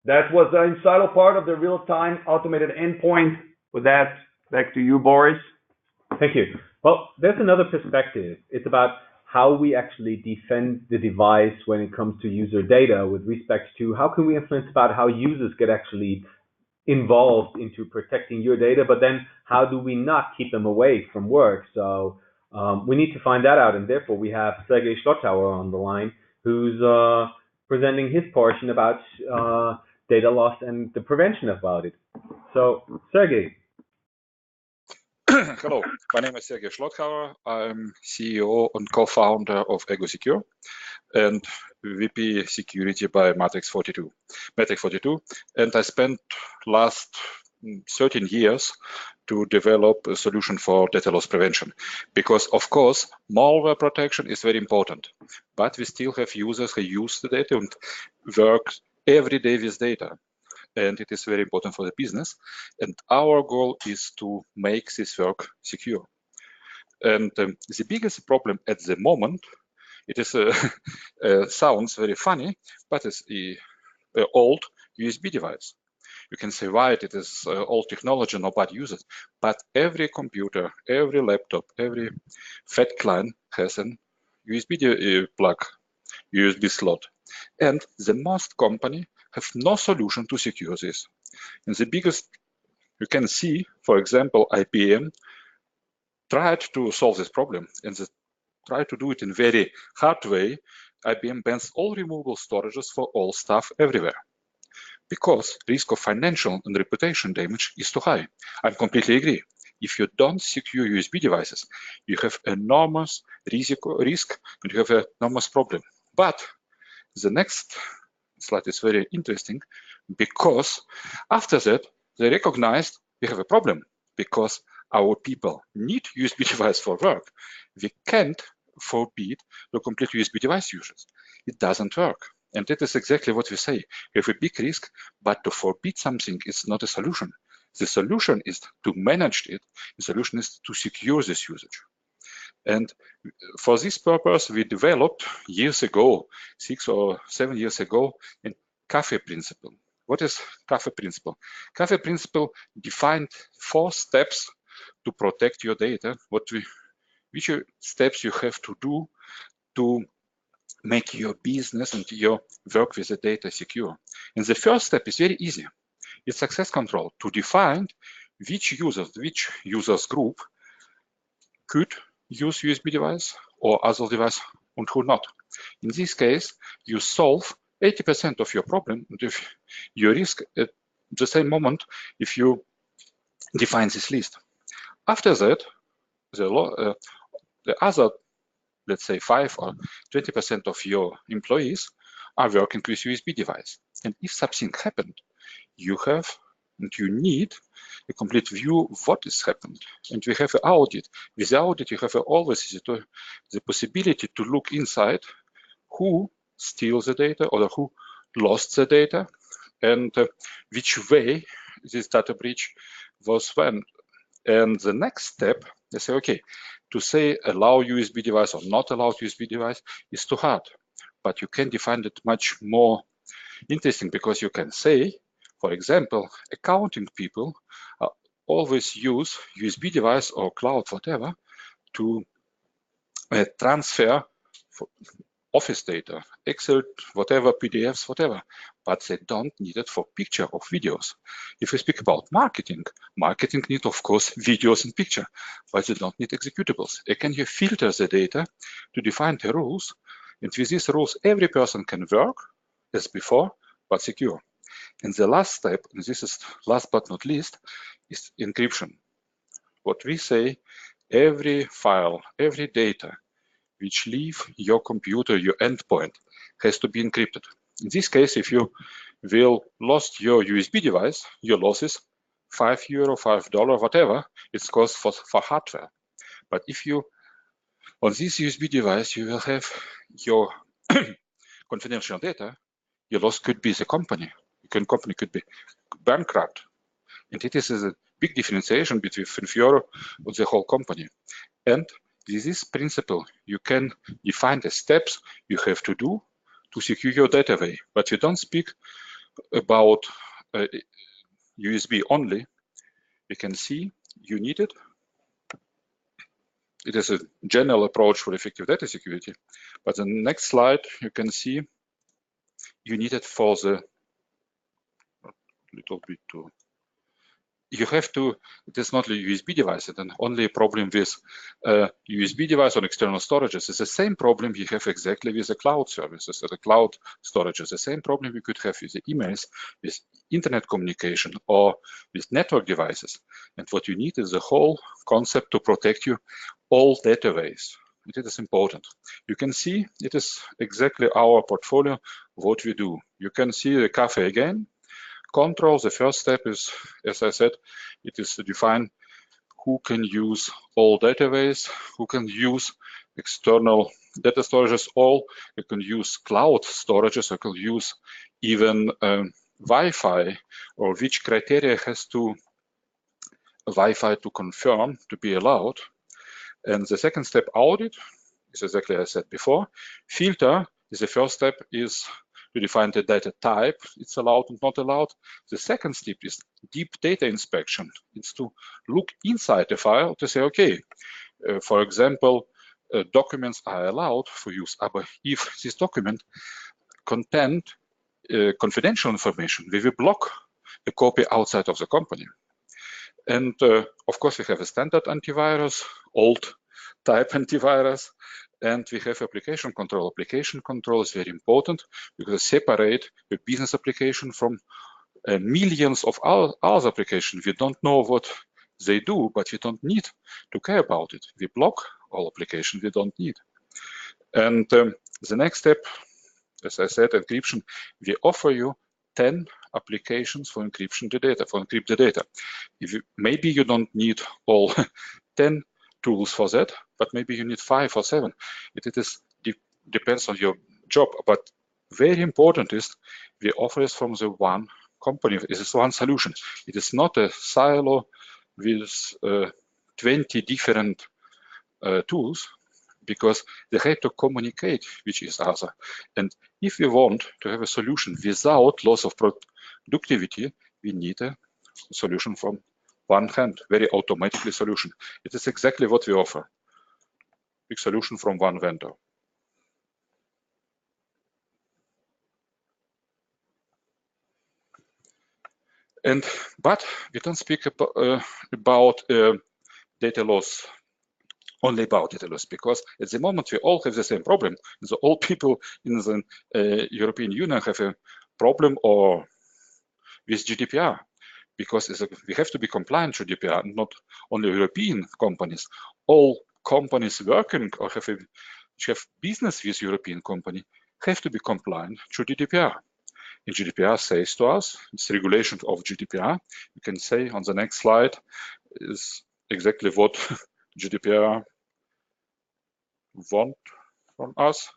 That was the enSilo part of the real-time automated endpoint. With that, back to you, Boris. Thank you. Well, there's another perspective. It's about how we actually defend the device when it comes to user data with respect to how can we influence about how users get actually involved into protecting your data, but then how do we not keep them away from work? So we need to find that out, and therefore we have Sergej Schlotthauer on the line, who's presenting his portion about data loss and the prevention about it. So, Sergej. Hello, my name is Sergej Schlotthauer. I'm CEO and co-founder of EgoSecure and VP Security by Matrix 42. And I spent last 13 years to develop a solution for data loss prevention, because of course malware protection is very important, but we still have users who use the data and work every day with data, and it is very important for the business, and our goal is to make this work secure. And the biggest problem at the moment, it is sounds very funny, but it's an old USB device. You can say, right, it is old technology, nobody uses, but every computer, every laptop, every fat client has an USB plug, USB slot. And the most company have no solution to secure this. And the biggest, you can see, for example, IBM tried to solve this problem, and they tried to do it in very hard way. IBM bans all removable storages for all stuff everywhere, because risk of financial and reputation damage is too high. I completely agree. If you don't secure USB devices, you have enormous risk and you have an enormous problem. But the next slide is very interesting, because after that, they recognized we have a problem, because our people need USB device for work. We can't forbid the complete USB device users. It doesn't work. And that is exactly what we say. We have a big risk, but to forbid something is not a solution. The solution is to manage it. The solution is to secure this usage. And for this purpose, we developed years ago, 6 or 7 years ago, a CAFE principle. What is CAFE principle? CAFE principle defined 4 steps to protect your data. Which steps you have to do to make your business and your work with the data secure. And the first step is very easy. It's access control, to define which users group could use USB device or other device and who not. In this case, you solve 80% of your problem and if your risk at the same moment if you define this list. After that, the other, let's say 5 or 20% of your employees are working with USB device. And if something happened, you have and you need a complete view of what has happened. And we have an audit. With the audit, you have always the possibility to look inside who steals the data or who lost the data and which way this data breach was when. And the next step, they say, okay, to say allow USB device or not allow USB device is too hard, but you can define it much more interesting, because you can say, for example, accounting people always use USB device or cloud, whatever, to transfer office data, Excel, whatever, PDFs, whatever, but they don't need it for picture or videos. If we speak about marketing needs, of course, videos and picture, but they don't need executables. Can you filter the data to define the rules? And with these rules, every person can work as before, but secure. And the last step, and this is last but not least, is encryption. What we say, every file, every data which leave your computer, your endpoint, has to be encrypted. In this case, if you will lost your USB device, your loss is €5, $5, whatever it's cost for hardware. But if you, on this USB device, you will have your confidential data, your loss could be the company. Your company could be bankrupt. And it is a big differentiation between €5 or the whole company. And with this principle, you can define the steps you have to do to secure your database. But we don't speak about USB only. We can see you need it. It is a general approach for effective data security. But the next slide, you can see you need it for the little bit too. You have to, it is not a USB device, and only a problem with USB device on external storages. It's the same problem you have exactly with the cloud services, the cloud storages. The same problem you could have with the emails, with internet communication, or with network devices. And what you need is the whole concept to protect you all database. It is important. You can see it is exactly our portfolio, what we do. You can see the cafe again. Control, the first step is, as I said, it is to define who can use all database, who can use external data storages, all you can use cloud storages, you can use even Wi-Fi, or which criteria has to Wi-Fi to confirm to be allowed. And the second step, audit, is exactly as I said before. Filter is the first step, is to define the data type, it's allowed and not allowed. The second step is deep data inspection. It's to look inside the file to say, okay, for example, documents are allowed for use, but if this document contain confidential information, we will block a copy outside of the company. And of course, we have a standard antivirus, old type antivirus, and we have application control. Application control is very important because separate the business application from millions of other applications. We don't know what they do, but we don't need to care about it. We block all applications we don't need. And the next step, as I said, encryption. We offer you 10 applications for encryption the data, for encrypt the data. Maybe you don't need all 10 tools for that, but maybe you need 5 or 7. It depends on your job, but very important is we offer this from the one company. It is one solution. It is not a silo with 20 different tools, because they have to communicate with each other. And if we want to have a solution without loss of productivity, we need a solution from one hand, very automatically solution. It is exactly what we offer. Big solution from one vendor. But we don't speak about data loss, only about data loss, because at the moment we all have the same problem. So all people in the European Union have a problem or with GDPR, because we have to be compliant to GDPR, not only European companies. All companies working or have business with European company have to be compliant to GDPR. And GDPR says to us, it's regulation of GDPR. You can say on the next slide is exactly what GDPR want from us.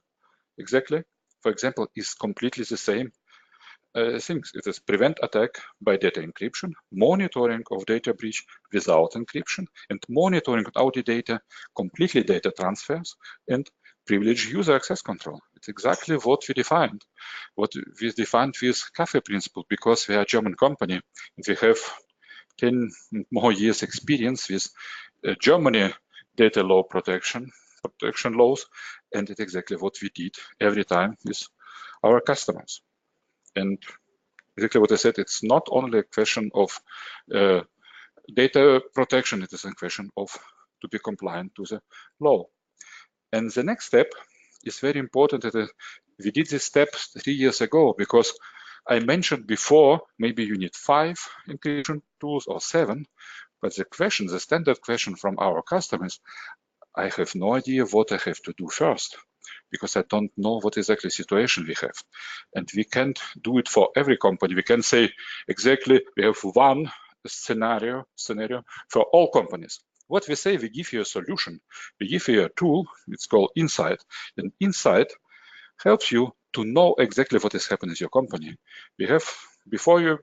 Exactly. For example, is completely the same things. It is prevent attack by data encryption, monitoring of data breach without encryption, and monitoring of the data, completely data transfers, and privileged user access control. It's exactly what we defined. What we defined with CAFE principle, because we are a German company, and we have 10 more years experience with Germany data law protection laws, and it's exactly what we did every time with our customers. And exactly what I said, it's not only a question of data protection, it is a question of to be compliant to the law. And the next step is very important. That we did this step 3 years ago, because I mentioned before, maybe you need 5 encryption tools or 7, but the standard question from our customers, I have no idea what I have to do first, because I don't know what exactly situation we have. And we can't do it for every company. We can say exactly we have one scenario for all companies. What we say, we give you a solution. We give you a tool, it's called enSilo. And enSilo helps you to know exactly what is happening in your company. We have, before you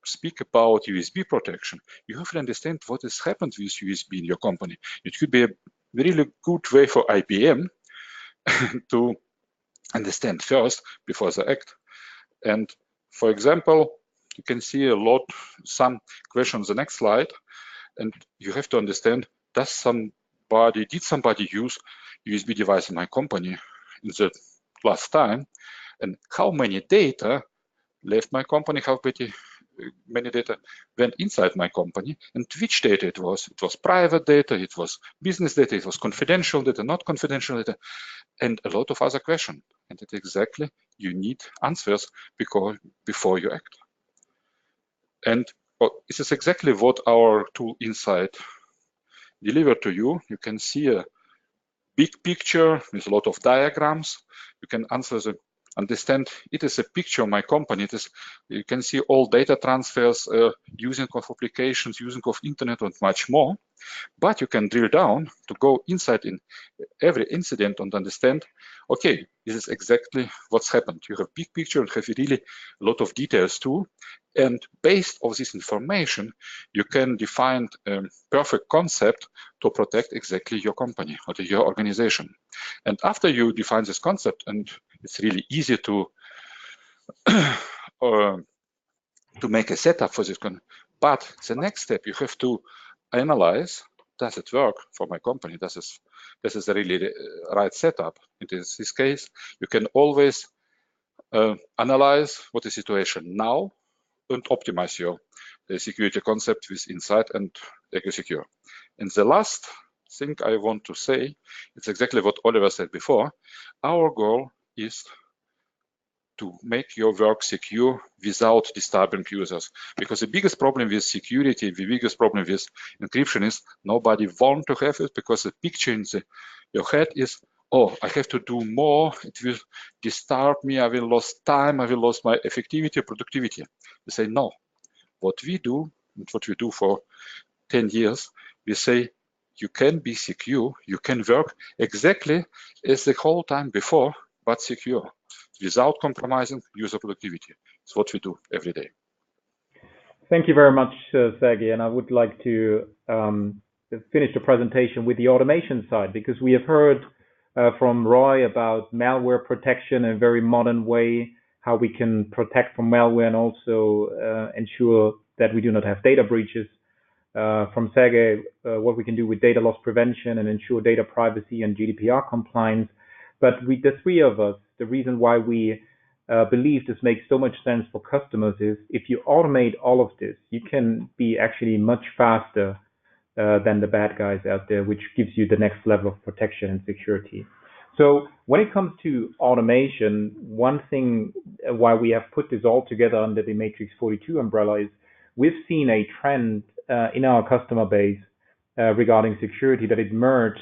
speak about USB protection, you have to understand what has happened with USB in your company. It could be a really good way for IBM to understand first before they act. And for example, you can see some questions on the next slide, and you have to understand, did somebody use USB device in my company in the last time, and how many data left my company, how many data went inside my company, and which data it was. It was private data, it was business data, it was confidential data, not confidential data, and a lot of other questions. And it's exactly, you need answers before you act. And this is exactly what our tool enSilo delivered to you. You can see a big picture with a lot of diagrams. You can understand it is a picture of my company. You can see all data transfers, using of applications, using of internet, and much more. But you can drill down to go inside in every incident and understand, okay, this is exactly what's happened. You have big picture and have really a lot of details too. And based on this information, you can define a perfect concept to protect exactly your company or your organization. And after you define this concept, and it's really easy to make a setup for this. But the next step, you have to analyze, does it work for my company? This is the really right setup. In this case, you can always analyze what the situation now and optimize your security concept with enSilo and EgoSecure. And the last thing I want to say, it's exactly what Oliver said before. Our goal is to make your work secure without disturbing users. Because the biggest problem with security, the biggest problem with encryption is nobody wants to have it, because the picture in your head is, oh, I have to do more, it will disturb me, I will lose time, I will lose my effectivity, productivity. We say, no. What we do, and what we do for 10 years, we say, you can be secure, you can work exactly as the whole time before, but secure, without compromising user productivity. It's what we do every day. Thank you very much, Sergej. And I would like to finish the presentation with the automation side, because we have heard from Roy about malware protection in a very modern way, how we can protect from malware and also ensure that we do not have data breaches. From Sergej, what we can do with data loss prevention and ensure data privacy and GDPR compliance. But the three of us, the reason why we believe this makes so much sense for customers is if you automate all of this, you can be actually much faster than the bad guys out there, which gives you the next level of protection and security. So when it comes to automation, one thing why we have put this all together under the Matrix 42 umbrella is we've seen a trend in our customer base regarding security that it merged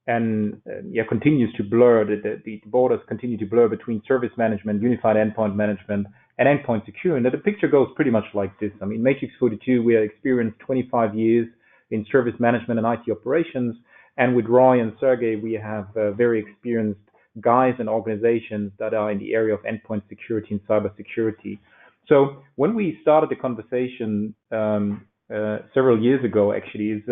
and continues to blur, the borders continue to blur between service management, unified endpoint management, and endpoint security. And the picture goes pretty much like this. I mean, Matrix 42, we have experienced 25 years in service management and IT operations. And with Roy and Sergej, we have very experienced guys and organizations that are in the area of endpoint security and cybersecurity. So when we started the conversation several years ago, actually,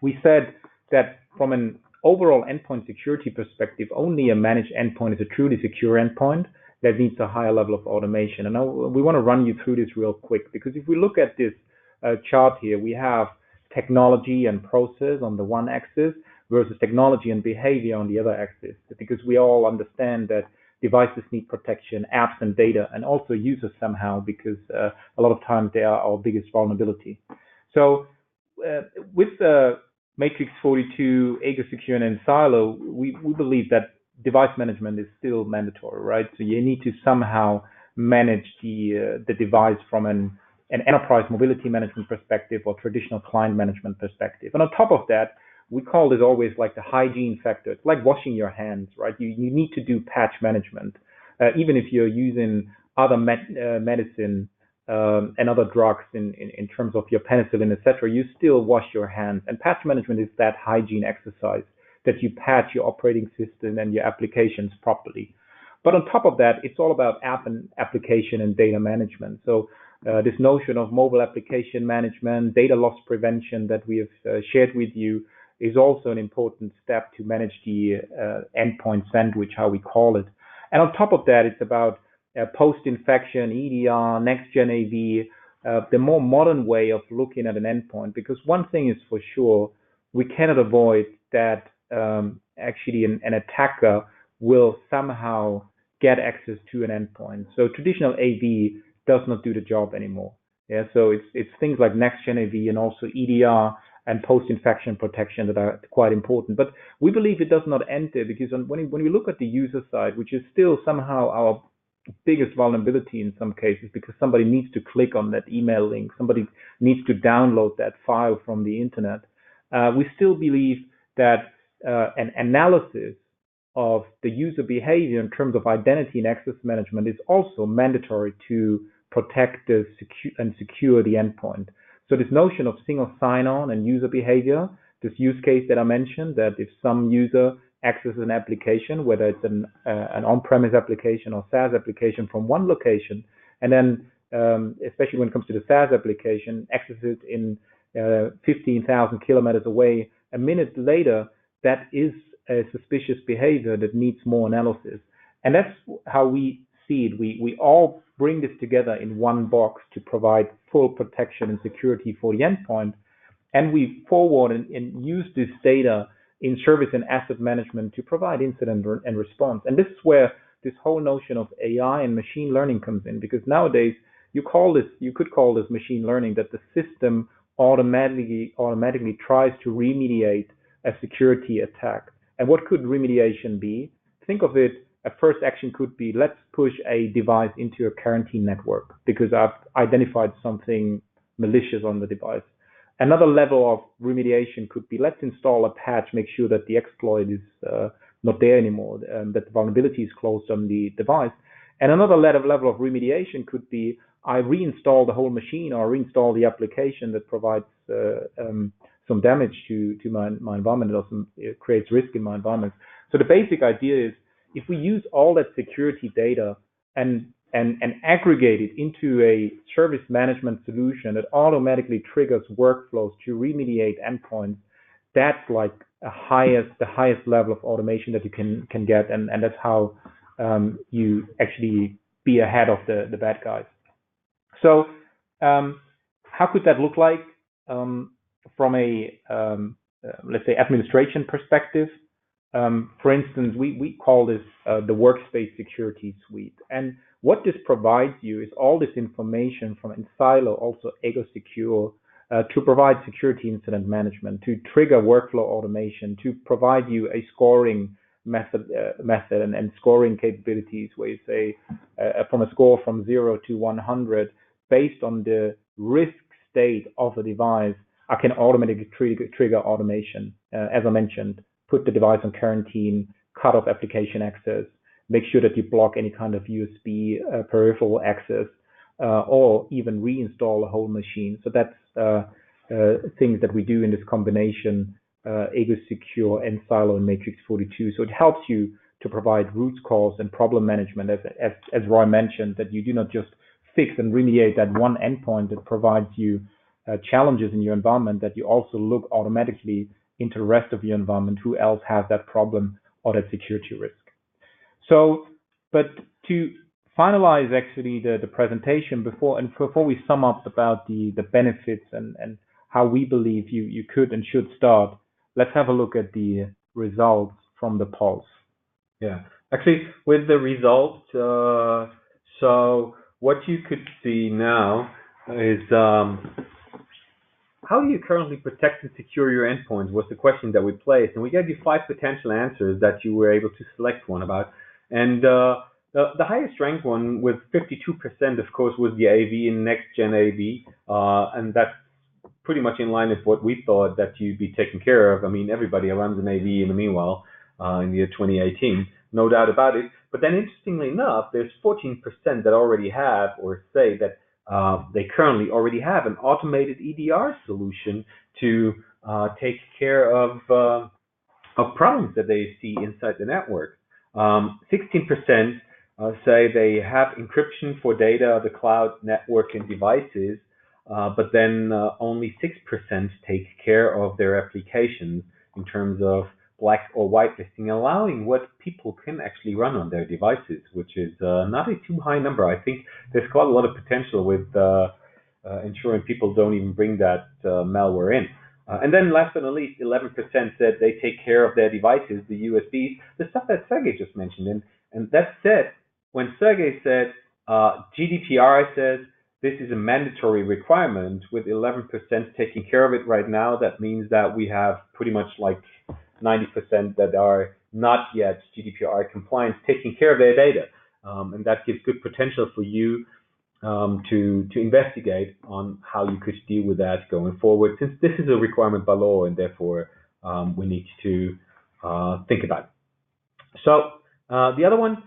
we said that from an overall endpoint security perspective, only a managed endpoint is a truly secure endpoint that needs a higher level of automation. And we want to run you through this real quick, because if we look at this chart here, we have technology and process on the one axis versus technology and behavior on the other axis, because we all understand that devices need protection, apps and data, and also users somehow, because a lot of times they are our biggest vulnerability. So with Matrix 42, EgoSecure, and enSilo, we believe that device management is still mandatory, right? So you need to somehow manage the device from an enterprise mobility management perspective or traditional client management perspective. And on top of that, we call this always like the hygiene factor. It's like washing your hands, right? You need to do patch management. Even if you're using other medicine and other drugs in terms of your penicillin, etc., you still wash your hands. And patch management is that hygiene exercise that you patch your operating system and your applications properly. But on top of that, it's all about app and application and data management. So this notion of mobile application management, data loss prevention that we have shared with you is also an important step to manage the endpoint sandwich, how we call it. And on top of that, it's about post-infection, EDR, next-gen AV, the more modern way of looking at an endpoint. Because one thing is for sure, we cannot avoid that actually an attacker will somehow get access to an endpoint. So traditional AV does not do the job anymore. Yeah, so it's things like next-gen AV and also EDR and post-infection protection that are quite important. But we believe it does not end there, because when we look at the user side, which is still somehow our biggest vulnerability in some cases, because somebody needs to click on that email link, somebody needs to download that file from the internet, we still believe that an analysis of the user behavior in terms of identity and access management is also mandatory to protect and secure the endpoint. So this notion of single sign-on and user behavior, this use case that I mentioned, that if some user accesses an application, whether it's an on-premise application or SaaS application from one location, and then especially when it comes to the SaaS application, accesses it in 15,000 kilometers away, a minute later, that is a suspicious behavior that needs more analysis. And that's how we see it. We all bring this together in one box to provide full protection and security for the endpoint. And we forward and use this data in service and asset management to provide incident and response. And this is where this whole notion of AI and machine learning comes in, because nowadays you could call this machine learning, that the system automatically tries to remediate a security attack. And what could remediation be? Think of it, a first action could be, let's push a device into a quarantine network because I've identified something malicious on the device. Another level of remediation could be, let's install a patch, make sure that the exploit is not there anymore, that the vulnerability is closed on the device. And another level of remediation could be, I reinstall the whole machine or reinstall the application that provides some damage to my environment, it creates risk in my environment. So the basic idea is, if we use all that security data and aggregate it into a service management solution that automatically triggers workflows to remediate endpoints, that's like the highest level of automation that you can get, and that's how you actually be ahead of the bad guys. So how could that look like from a let's say administration perspective? For instance, we call this the WORKSPACE security suite. And what this provides you is all this information from enSilo, also EgoSecure, to provide security incident management, to trigger workflow automation, to provide you a scoring method and scoring capabilities where you say from a score from 0 to 100, based on the risk state of the device, I can automatically trigger automation. As I mentioned, put the device on quarantine, cut off application access, make sure that you block any kind of USB peripheral access, or even reinstall a whole machine. So that's things that we do in this combination, EgoSecure, enSilo, and Matrix 42. So it helps you to provide root cause and problem management, as Roy mentioned, that you do not just fix and remediate that one endpoint that provides you challenges in your environment, that you also look automatically into the rest of your environment, who else has that problem or that security risk. So, but to finalize actually the presentation before we sum up about the benefits and how we believe you could and should start, let's have a look at the results from the pulse. Yeah, actually with the results, so what you could see now is how do you currently protect and secure your endpoints was the question that we placed, and we gave you 5 potential answers that you were able to select one about. And the The highest ranked one with 52%, of course, was the AV in Next Gen AV, and that's pretty much in line with what we thought that you'd be taken care of. I mean, everybody runs an AV in the meanwhile in the year 2018, no doubt about it. But then, interestingly enough, there's 14% that already have or say that they currently already have an automated EDR solution to take care of problems that they see inside the network. 16% say they have encryption for data, the cloud, network, and devices, but then only 6% take care of their applications in terms of black or white listing, allowing what people can actually run on their devices, which is not a too high number. I think there's quite a lot of potential with ensuring people don't even bring that malware in. And then last but not least, 11% said they take care of their devices, the USBs, the stuff that Sergej just mentioned. And that said, when Sergej said GDPR says this is a mandatory requirement with 11% taking care of it right now, that means that we have pretty much like 90% that are not yet GDPR compliant taking care of their data. And that gives good potential for you to investigate on how you could deal with that going forward, since this is a requirement by law and therefore we need to think about it. So the other one,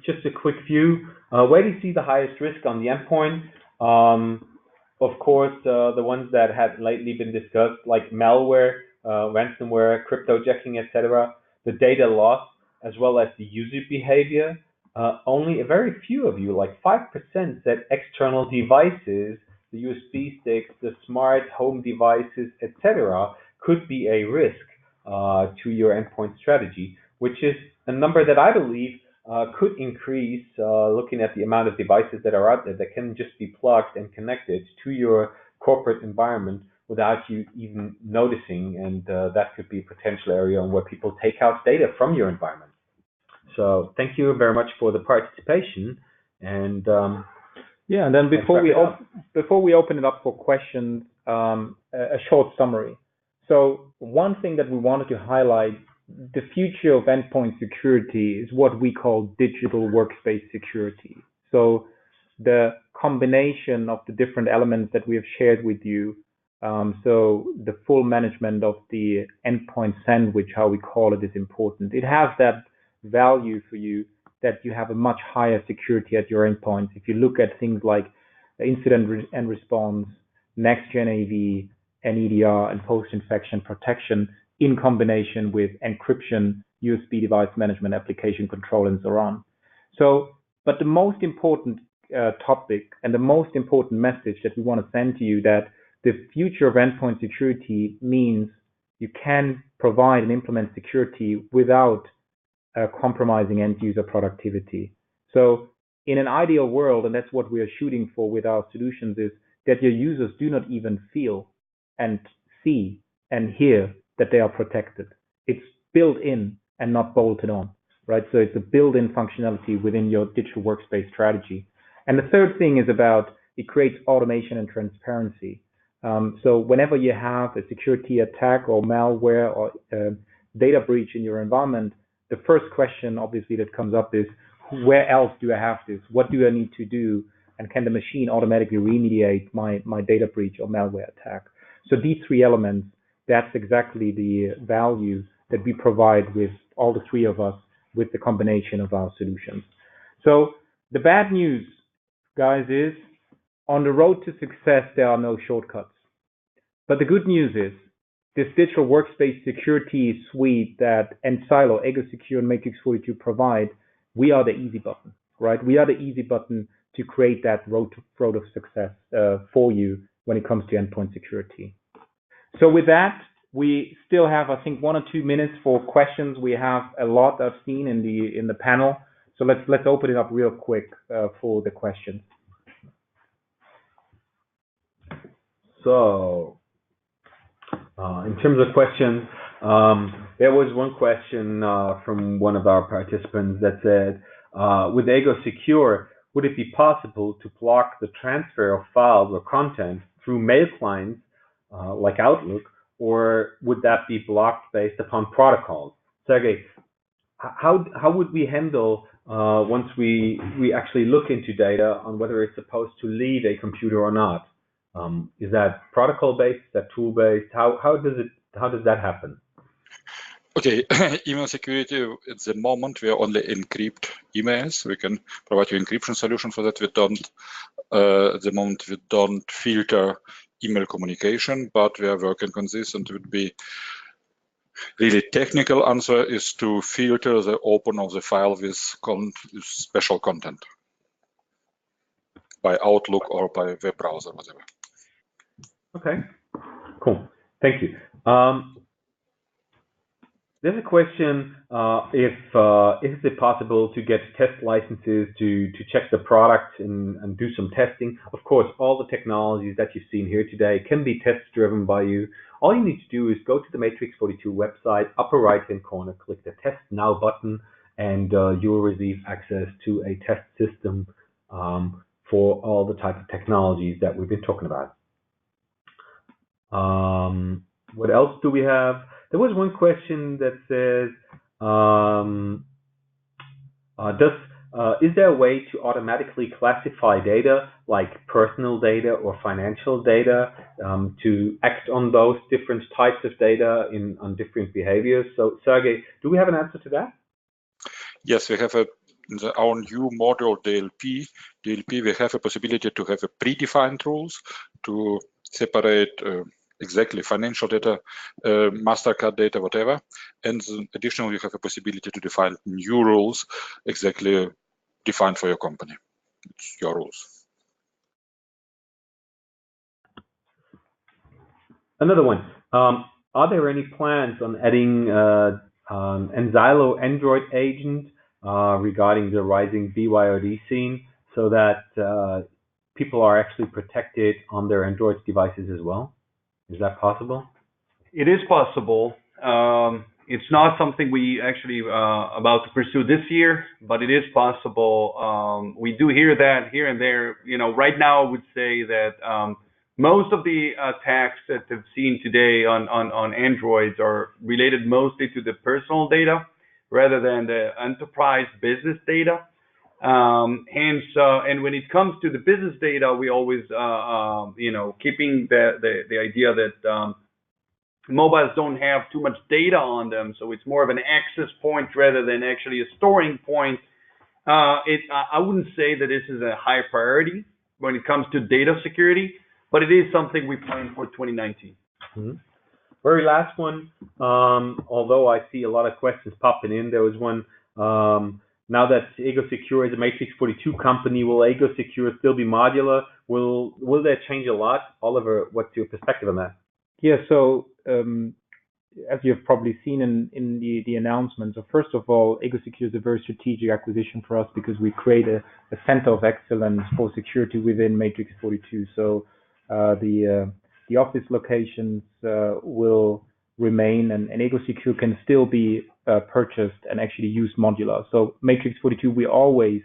just a quick view, where do you see the highest risk on the endpoint? Of course, the ones that have lately been discussed, like malware, ransomware, cryptojacking, etc., the data loss, as well as the user behavior. Only a very few of you, like 5%, said external devices, the USB sticks, the smart home devices, etc., could be a risk to your endpoint strategy, which is a number that I believe could increase looking at the amount of devices that are out there that can just be plugged and connected to your corporate environment without you even noticing, and that could be a potential area where people take out data from your environment. So thank you very much for the participation, and yeah, and then before we open it up for questions, a short summary. So one thing that we wanted to highlight, the future of endpoint security is what we call digital workspace security. So the combination of the different elements that we have shared with you, so the full management of the endpoint sandwich, how we call it, is important. It has that value for you that you have a much higher security at your endpoints. If you look at things like incident and response, next-gen AV, and EDR, and post-infection protection in combination with encryption, USB device management, application control, and so on. So, but the most important topic and the most important message that we want to send to you, that the future of endpoint security means you can provide and implement security without compromising end user productivity. So in an ideal world, and that's what we are shooting for with our solutions, is that your users do not even feel and see and hear that they are protected. It's built in and not bolted on, right? So it's a built-in functionality within your digital workspace strategy. And the third thing is about, it creates automation and transparency. So whenever you have a security attack or malware or data breach in your environment, the first question obviously that comes up is, where else do I have this? What do I need to do? And can the machine automatically remediate my data breach or malware attack? So these three elements, that's exactly the value that we provide with all the three of us with the combination of our solutions. So the bad news, guys, is on the road to success, there are no shortcuts. But the good news is this digital workspace security suite that enSilo, EgoSecure, and Matrix 42 provide, we are the easy button, right? We are the easy button to create that road of success for you when it comes to endpoint security. So with that, we still have, I think, 1 or 2 minutes for questions. We have a lot I've seen in the panel. So let's open it up real quick for the questions. So in terms of questions, there was one question from one of our participants that said, with EgoSecure, would it be possible to block the transfer of files or content through mail clients like Outlook, or would that be blocked based upon protocols? Sergej, how would we handle once we actually look into data on whether it's supposed to leave a computer or not? Is that protocol based? Is that tool based? How does that happen? Okay, email security, at the moment, we only encrypt emails. We can provide you encryption solution for that. We don't, at the moment, we don't filter email communication, but we are working on this, and it would be really technical answer is to filter the open of the file with special content by Outlook or by web browser, whatever. Okay, cool. Thank you. There's a question if is it possible to get test licenses to check the product and do some testing. Of course, all the technologies that you've seen here today can be test driven by you. All you need to do is go to the Matrix 42 website, upper right hand corner, click the Test Now button, and you'll receive access to a test system for all the type of technologies that we've been talking about. What else do we have? There was one question that says, is there a way to automatically classify data like personal data or financial data to act on those different types of data on different behaviors? So, Sergej, do we have an answer to that? Yes, we have our new module DLP. We have a possibility to have a predefined rules to separate exactly financial data, MasterCard data, whatever. And additionally, you have a possibility to define new rules exactly defined for your company. It's your rules. Another one. Are there any plans on adding enSilo Android agent regarding the rising BYOD scene so that people are actually protected on their Android devices as well? Is that possible? It is possible. It's not something we actually about to pursue this year, but it is possible. We do hear that here and there. You know, right now I would say that most of the attacks that I've seen today on Androids are related mostly to the personal data rather than the enterprise business data. And when it comes to the business data, we always, keeping the idea that mobiles don't have too much data on them, so it's more of an access point rather than actually a storing point. I wouldn't say that this is a high priority when it comes to data security, but it is something we plan for 2019. Mm-hmm. Very last one. Although I see a lot of questions popping in, there was one. Now that EgoSecure is a Matrix 42 company, will EgoSecure still be modular? Will that change a lot? Oliver, what's your perspective on that? Yeah, so as you've probably seen in the announcement, so first of all, EgoSecure is a very strategic acquisition for us because we create a center of excellence for security within Matrix 42. So the office locations will remain, and EgoSecure can still be purchased and actually used modular. So Matrix 42, we always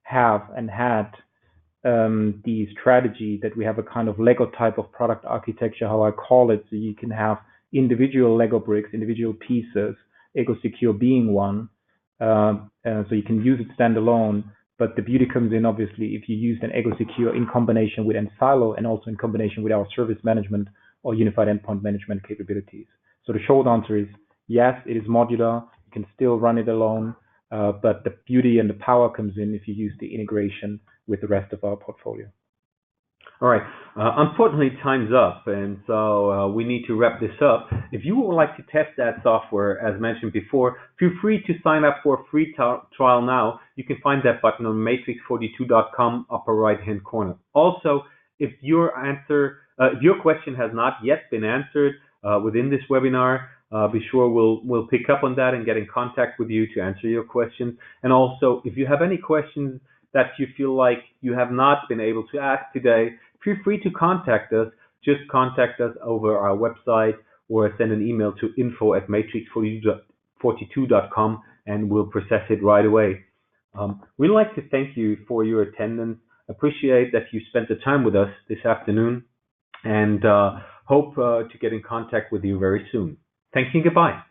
have and had the strategy that we have a kind of Lego type of product architecture, how I call it. So you can have individual Lego bricks, individual pieces, EgoSecure being one. So you can use it standalone, but the beauty comes in, obviously, if you use an EgoSecure in combination with enSilo and also in combination with our service management or unified endpoint management capabilities. So the short answer is yes, it is modular. You can still run it alone, but the beauty and the power comes in if you use the integration with the rest of our portfolio. All right. Unfortunately, time's up, and so we need to wrap this up. If you would like to test that software, as mentioned before, feel free to sign up for a free trial now. You can find that button on matrix42.com, upper right-hand corner. Also, if your question has not yet been answered within this webinar, be sure we'll pick up on that and get in contact with you to answer your questions. And also, if you have any questions that you feel like you have not been able to ask today, feel free to contact us. Just contact us over our website or send an email to info@matrix42.com and we'll process it right away. We'd like to thank you for your attendance. Appreciate that you spent the time with us this afternoon, and hope to get in contact with you very soon. Thank you and goodbye.